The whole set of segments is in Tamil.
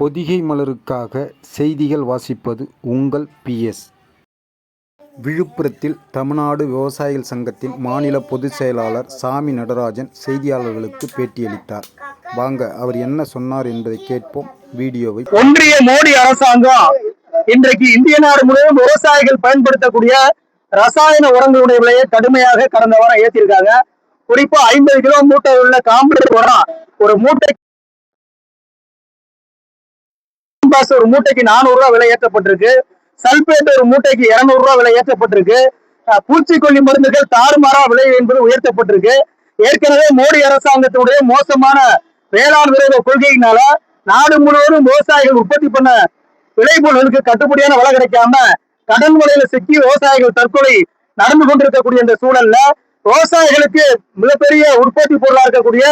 பொதிகை மலருக்காக செய்திகள் வாசிப்பது உங்கள் PS. விழுப்புரத்தில் தமிழ்நாடு விவசாயிகள் சங்கத்தின் மாநில பொதுச் செயலாளர் சாமி நடராஜன் செய்தியாளர்களுக்கு பேட்டியளித்தார். வாங்க அவர் என்ன சொன்னார் என்பதை கேட்போம். வீடியோவை ஒன்றிய மோடி அரசாங்கம் இன்றைக்கு இந்திய நாடு முழுவதும் விவசாயிகள் பயன்படுத்தக்கூடிய ரசாயன உரங்களுடைய விலையை கடுமையாக கடந்த வாரம் ஏற்றிருக்காங்க. குறிப்பா 50 கிலோ மூட்டை உள்ள காம்ப்ளெக்ஸ் உரம் ஒரு மூட்டைக்கு ஒரு மூட்டைக்கு 400 ரூபாய் விலை ஏற்றப்பட்டிருக்கு. சல்பேட் ஒரு மூட்டைக்கு 200 ரூபாய் விலை ஏற்றப்பட்டிருக்கு. பூச்சிக்கொல்லி மருந்துகள் தாறுமாறா விலை என்பது உயர்த்தப்பட்டிருக்கு. ஏற்கனவே மோடி அரசாங்கத்தினுடைய மோசமான வேளாண் விரோத கொள்கையினால நாடு முழுவதும் விவசாயிகள் உற்பத்தி பண்ண விளைபொருளுக்கு கட்டுப்படியான விலை கிடைக்காம கடன் முறையில சிக்கி விவசாயிகள் தற்கொலை நடந்து கொண்டிருக்கக்கூடிய இந்த சூழல்ல விவசாயிகளுக்கு மிகப்பெரிய உற்பத்தி பொருளா இருக்கக்கூடிய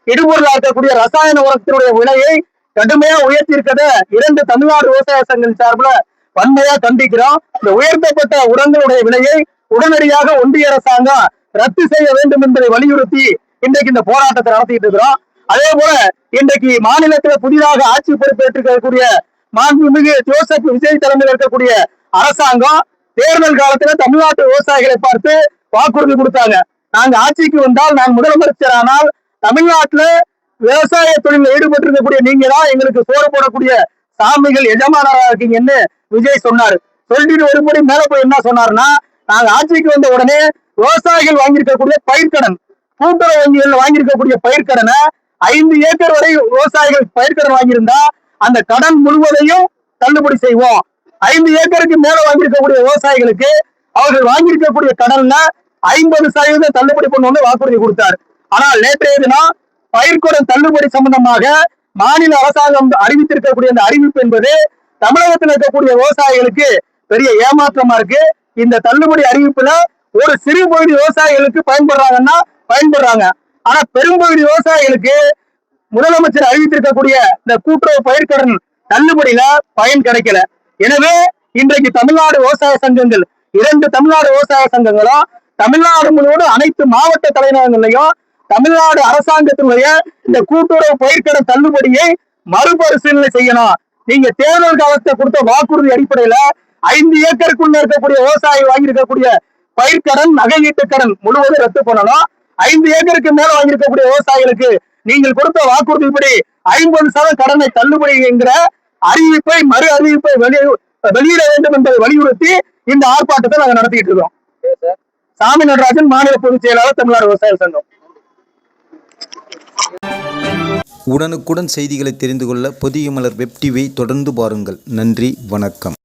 இடுபொருளா இருக்கக்கூடிய ரசாயன உரத்தினுடைய விலையை கடுமையா உயர்த்தியிருக்கத 2 தமிழ்நாடு விவசாய சங்கம் சார்பில் வன்மையா கண்டிக்கிறோம். இந்த உயர்த்தப்பட்ட உரங்களுடைய விலையை உடனடியாக ஒன்றிய அரசாங்கம் ரத்து செய்ய வேண்டும் என்பதை வலியுறுத்தி இன்றைக்கு இந்த போராட்டத்தை நடத்திட்டு இருக்கிறோம். அதே போல இன்றைக்கு மாநிலத்தில் புதிதாக ஆட்சி பொறுப்பேற்றிருக்கக்கூடிய மாண்புமிகு ஜோசப் விஜய் தலைமையில் இருக்கக்கூடிய அரசாங்கம் தேர்தல் காலத்துல தமிழ்நாட்டு விவசாயிகளை பார்த்து வாக்குறுதி கொடுத்தாங்க. நாங்க ஆட்சிக்கு வந்தால், நான் முதலமைச்சர் ஆனால் தமிழ்நாட்டுல விவசாய தொழிலில் ஈடுபட்டு இருக்கக்கூடிய நீங்க தான் எங்களுக்கு சோறு போடக்கூடிய சாமிகள் எஜமானராக இருக்கீங்கன்னு விஜய் சொன்னாரு. சொல்லிட்டு ஒருபடி மேல போய் என்ன சொன்னாருன்னா, நாங்க ஆட்சிக்கு வந்த உடனே விவசாயிகள் வாங்கியிருக்கக்கூடிய பயிர்க்கடன், கூட்டுறவு வங்கிகள் வாங்கியிருக்கக்கூடிய பயிர்க்கடனை 5 ஏக்கர் வரை விவசாயிகள் பயிர்க்கடன் வாங்கியிருந்தா அந்த கடன் முழுவதையும் தள்ளுபடி செய்வோம். 5 ஏக்கருக்கு மேல வாங்கியிருக்கக்கூடிய விவசாயிகளுக்கு அவர்கள் வாங்கியிருக்கக்கூடிய கடன்ல 50% தள்ளுபடி பண்ணுவோம்னு வாக்குறுதி கொடுத்தார். ஆனால் நேற்றைய தினம் பயிர்க்கடன் தள்ளுபடி சம்பந்தமாக மாநில அரசாங்கம் அறிவித்திருக்கக்கூடிய அந்த அறிவிப்பு என்பது தமிழகத்தில் இருக்கக்கூடிய விவசாயிகளுக்கு பெரிய ஏமாற்றமா இருக்கு. இந்த தள்ளுபடி அறிவிப்புல ஒரு சிறு பகுதி விவசாயிகளுக்கு பயன்படுறாங்கன்னா பயன்படுறாங்க, ஆனா பெரும்பகுதி விவசாயிகளுக்கு முதலமைச்சர் அறிவித்திருக்கக்கூடிய இந்த கூட்டுறவு பயிர்க்கடன் தள்ளுபடியில பயன் கிடைக்கல. எனவே இன்றைக்கு தமிழ்நாடு விவசாய சங்கங்கள் 2 தமிழ்நாடு விவசாய சங்கங்களும் தமிழ்நாடு முழுவதும் அனைத்து மாவட்ட தலைநகரங்களையும் தமிழ்நாடு அரசாங்கத்தினுடைய இந்த கூட்டுறவு பயிர்க்கடன் தள்ளுபடியை மறுபரிசீலனை செய்யணும். நீங்க தேர்தல் காலத்தை கொடுத்த வாக்குறுதி அடிப்படையில 5 ஏக்கருக்குள்ள இருக்கக்கூடிய விவசாயிகள் வாங்கியிருக்கக்கூடிய பயிர்க்கடன், நகையீட்டு கடன் முழுவதும் ரத்து பண்ணணும். 5 ஏக்கருக்கு மேல வாங்கியிருக்கக்கூடிய விவசாயிகளுக்கு நீங்கள் கொடுத்த வாக்குறுதிப்படி 50% கடனை தள்ளுபடி என்கிற அறிவிப்பை, மறு அறிவிப்பை வெளியிட வேண்டும் என்பதை வலியுறுத்தி இந்த ஆர்ப்பாட்டத்தை நாங்க நடத்திட்டு இருக்கோம். சாமி நடராஜன், மாநில பொதுச் செயலாளர், தமிழ்நாடு விவசாய சங்கம். உடனுக்குடன் செய்திகளை தெரிந்து கொள்ள பொதிகை மலர் வெப் டிவியை தொடர்ந்து பாருங்கள். நன்றி, வணக்கம்.